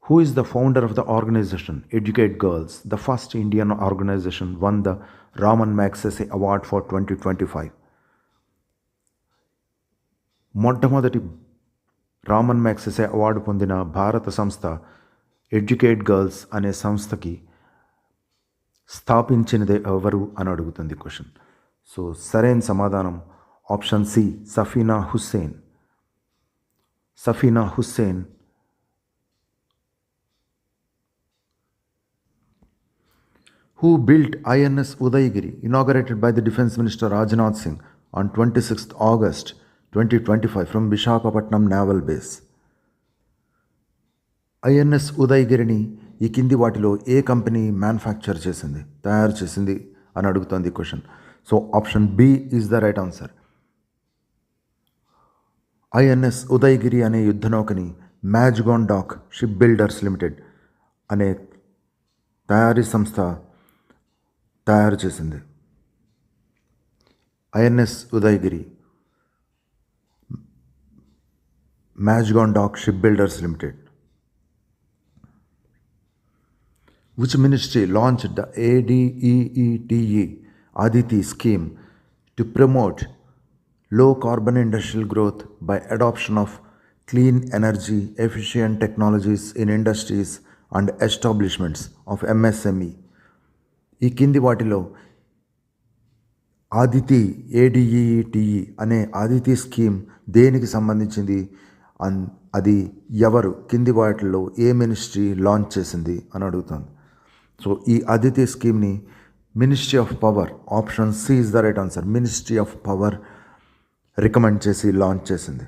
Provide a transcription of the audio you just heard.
Who is the founder of the organization Educate Girls? The first Indian organization won the Raman Magsaysay Award for 2025. మొట్టమొదటి Raman మ్యాగ్సెసే award పొందిన భారత సంస్థ educate girls అనే సంస్థకి స్థాపించినది ఎవరు అని అడుగుతుంది క్వశ్చన్. సో సరైన సమాధానం option C, Safina Hussain. Safina Hussain who built INS Udaygiri, inaugurated by the Defence Minister Rajnath Singh on 26th August 2025 from Visakhapatnam Naval Base. INS ఉదయగిరిని ఈ కింది వాటిలో ఏ కంపెనీ తయారు చేసింది అని అడుగుతుంది question. So option B is the right answer. INS Udaygiri అనే యుద్ధనౌకని Mazagon dock ship builders limited అనే తయారీ సంస్థ తయారు చేసింది. INS Udaygiri, Mazagon dock ship builders limited. Which ministry launched the ADEETE Aditi scheme to promote low carbon industrial growth by adoption of clean energy efficient technologies in industries and establishments of MSME? ఈ కింది వాటిలో Aditi ADEETE అనే Aditi scheme దేనికి సంబంధించింది, అది ఎవరు, కింది వాటిల్లో ఏ మినిస్ట్రీ లాంచ్ చేసింది అని అడుగుతుంది. సో ఈ ఆదితి స్కీమ్ని ministry of power, option C is the right answer, ministry of power recommend చేసి లాంచ్ చేసింది.